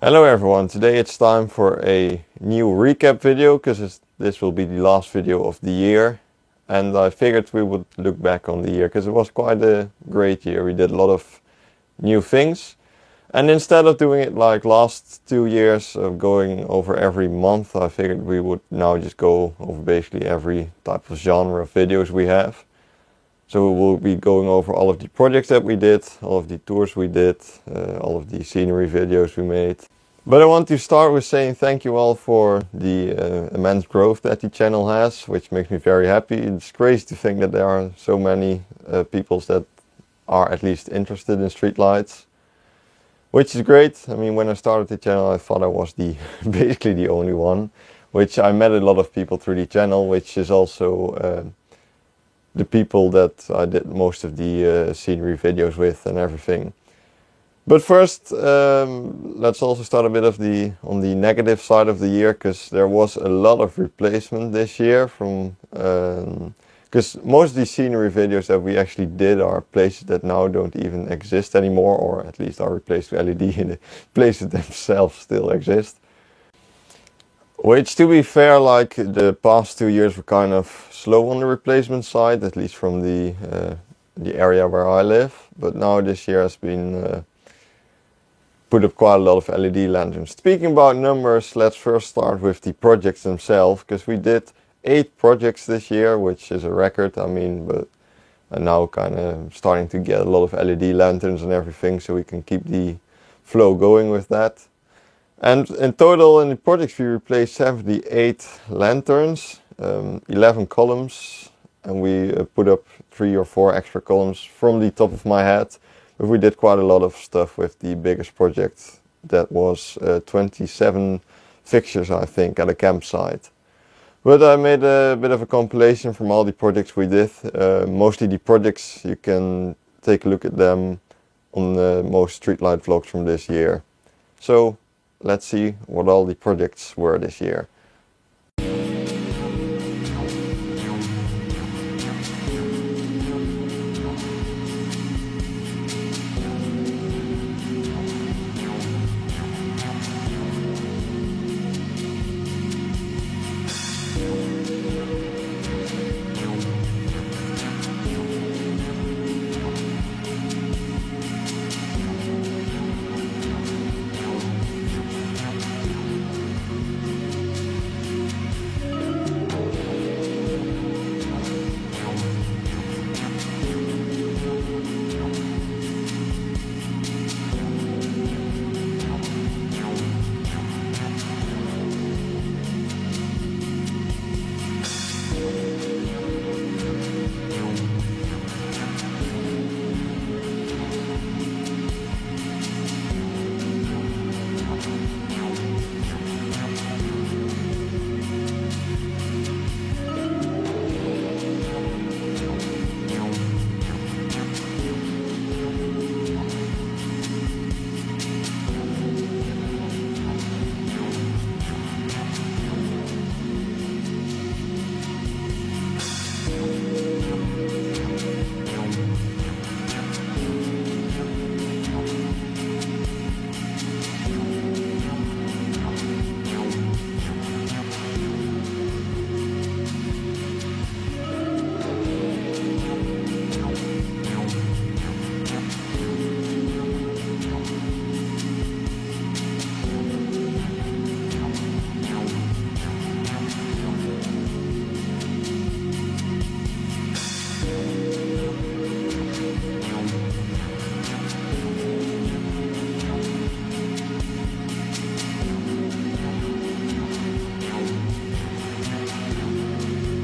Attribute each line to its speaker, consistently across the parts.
Speaker 1: Hello everyone, today it's time for a new recap video because this will be the last video of the year, and I figured we would look back on the year because it was quite a great year. We did a lot of new things, and instead of doing it like last 2 years of going over every month, I figured we would now just go over basically every type of genre of videos we have. So we'll be going over all of the projects that we did, all of the tours we did, all of the scenery videos we made. But I want to start with saying thank you all for the immense growth that the channel has, which makes me very happy. It's crazy to think that there are so many people that are at least interested in streetlights, which is great. I mean, when I started the channel, I thought I was basically the only one, which I met a lot of people through the channel, which is also the people that I did most of the scenery videos with and everything. But first, let's also start a bit on the negative side of the year, because there was a lot of replacement this year because most of the scenery videos that we actually did are places that now don't even exist anymore, or at least are replaced with LED and the places themselves still exist. Which, to be fair, like the past 2 years were kind of slow on the replacement side, at least from the area where I live. But now this year has been put up quite a lot of LED lanterns. Speaking about numbers, let's first start with the projects themselves, because we did 8 projects this year, which is a record. I mean, but I'm now kind of starting to get a lot of LED lanterns and everything, so we can keep the flow going with that. And in total, in the projects, we replaced 78 lanterns, 11 columns, and we put up 3 or 4 extra columns from the top of my head. But we did quite a lot of stuff with the biggest project. That was 27 fixtures, I think, at a campsite. But I made a bit of a compilation from all the projects we did. Mostly the projects, you can take a look at them on most streetlight vlogs from this year. So let's see what all the projects were this year.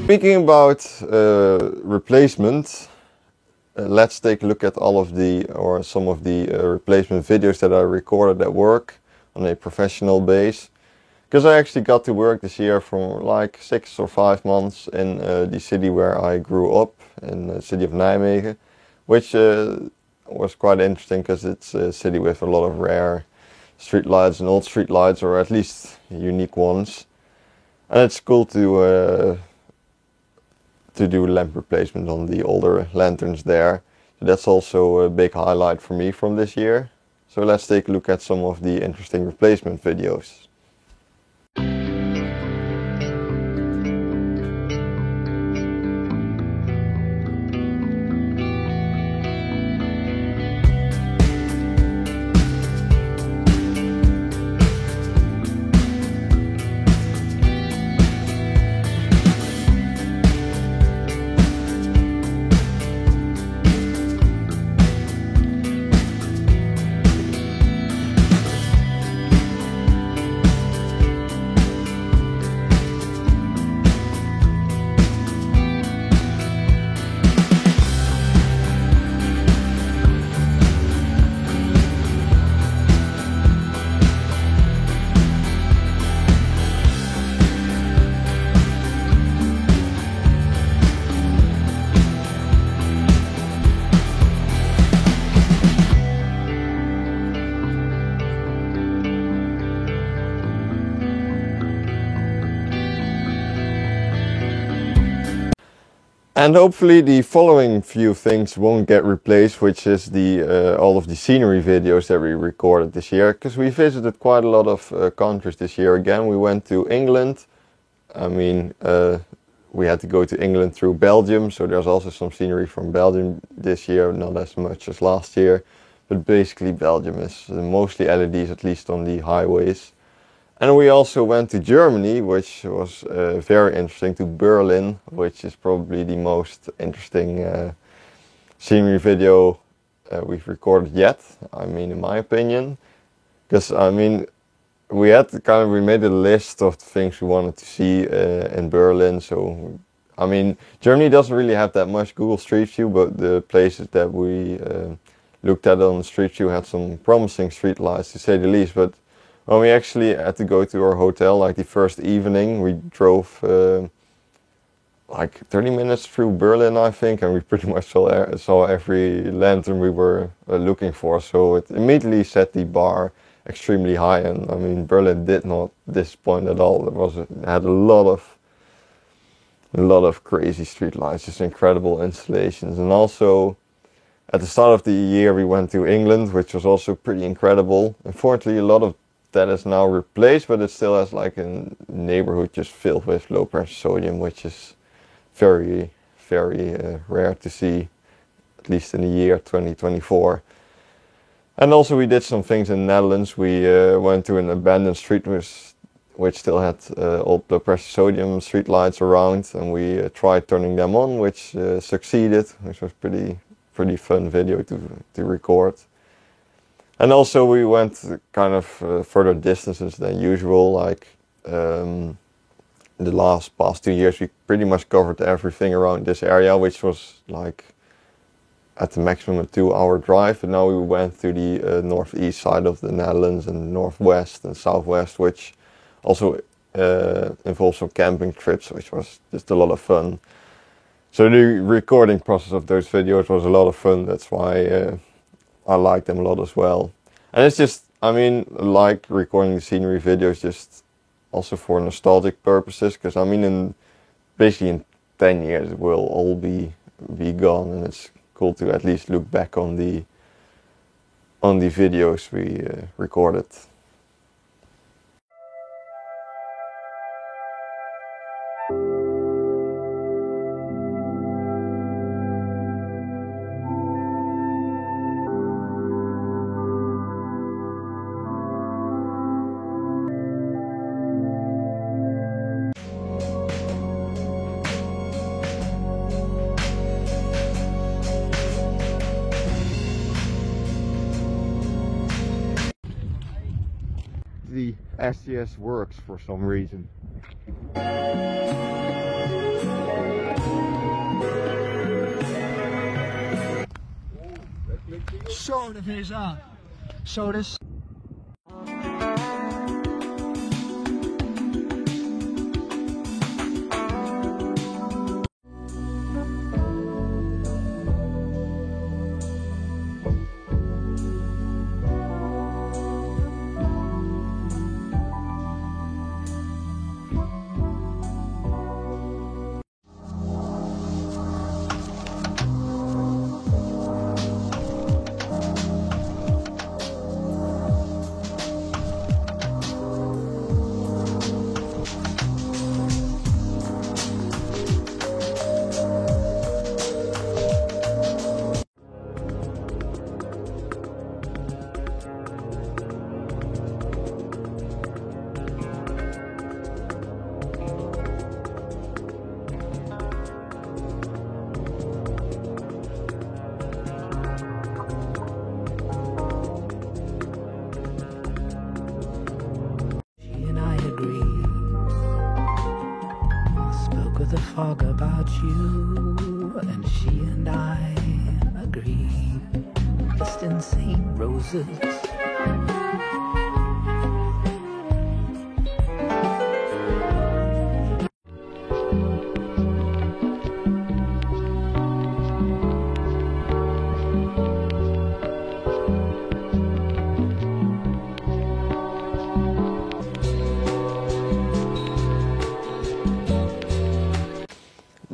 Speaker 1: Speaking about replacement, let's take a look at some of the replacement videos that I recorded at work on a professional base. Because I actually got to work this year for like 6 or 5 months in the city where I grew up, in the city of Nijmegen, which was quite interesting because it's a city with a lot of rare streetlights and old streetlights, or at least unique ones. And it's cool to do lamp replacement on the older lanterns there. So that's also a big highlight for me from this year. So let's take a look at some of the interesting replacement videos. And hopefully the following few things won't get replaced, which is the all of the scenery videos that we recorded this year, because we visited quite a lot of countries this year. Again, we went to England. I mean, we had to go to England through Belgium, so there's also some scenery from Belgium this year, not as much as last year, but basically Belgium is mostly LEDs, at least on the highways. And we also went to Germany, which was very interesting, to Berlin, which is probably the most interesting scenery video we've recorded yet. I mean, in my opinion, because I mean, we made a list of things we wanted to see in Berlin. So, I mean, Germany doesn't really have that much Google Street View, but the places that we looked at on the Street View had some promising street lights, to say the least. But when we actually had to go to our hotel, like the first evening, we drove like 30 minutes through Berlin, I think, and we pretty much saw every lantern we were looking for. So it immediately set the bar extremely high, and I mean, Berlin did not disappoint at all. It had a lot of crazy street lights, just incredible installations. And also, at the start of the year, we went to England, which was also pretty incredible. Unfortunately, a lot of that is now replaced, but it still has like a neighborhood just filled with low pressure sodium, which is very, very rare to see, at least in the year 2024. And also we did some things in the Netherlands. We went to an abandoned street which still had old low pressure sodium street lights around, and we tried turning them on, which succeeded, which was pretty fun video to record. And also we went kind of further distances than usual, like the past 2 years we pretty much covered everything around this area, which was like at the maximum a 2-hour drive. And now we went to the northeast side of the Netherlands and northwest and southwest, which also involved some camping trips, which was just a lot of fun. So the recording process of those videos was a lot of fun. That's why I like them a lot as well. And it's just, I mean, like recording the scenery videos just also for nostalgic purposes, because I mean, basically in 10 years it will all be gone, and it's cool to at least look back on the videos we recorded. The SGS works for some reason.
Speaker 2: Zo, de VSA. Zo, dus.
Speaker 3: talk about you, and she and I agree. Just insane roses.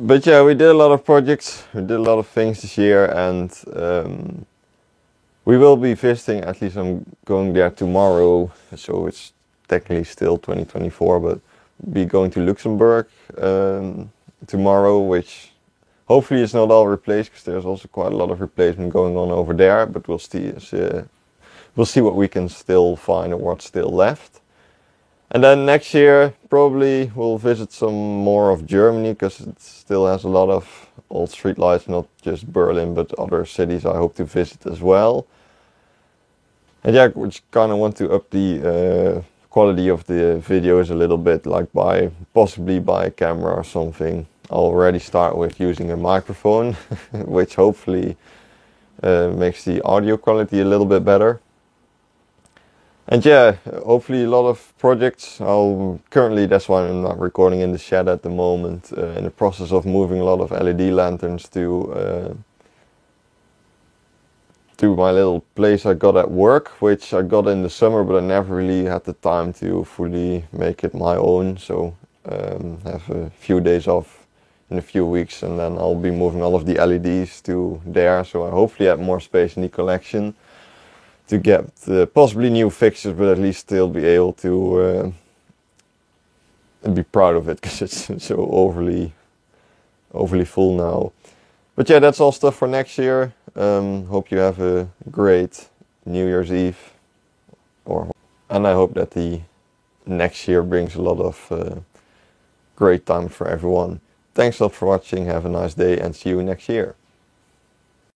Speaker 1: But yeah, we did a lot of projects, we did a lot of things this year, and we will be visiting, at least I'm going there tomorrow, so it's technically still 2024, but be going to Luxembourg tomorrow, which hopefully is not all replaced, because there's also quite a lot of replacement going on over there, but we'll see what we can still find or what's still left. And then next year, probably we'll visit some more of Germany, because it still has a lot of old streetlights, not just Berlin, but other cities I hope to visit as well. And yeah, we kind of want to up the quality of the videos a little bit, like possibly by a camera or something. I'll already start with using a microphone, which hopefully makes the audio quality a little bit better. And yeah, hopefully a lot of projects. Currently, that's why I'm not recording in the shed at the moment. In the process of moving a lot of LED lanterns to my little place I got at work, which I got in the summer, but I never really had the time to fully make it my own. So have a few days off in a few weeks, and then I'll be moving all of the LEDs to there. So I hopefully have more space in the collection to get possibly new fixtures, but at least still be able to be proud of it, because it's so overly full now. But yeah, that's all stuff for next year. Hope you have a great New Year's Eve, and I hope that the next year brings a lot of great time for everyone. Thanks a lot for watching, have a nice day, and see you next year.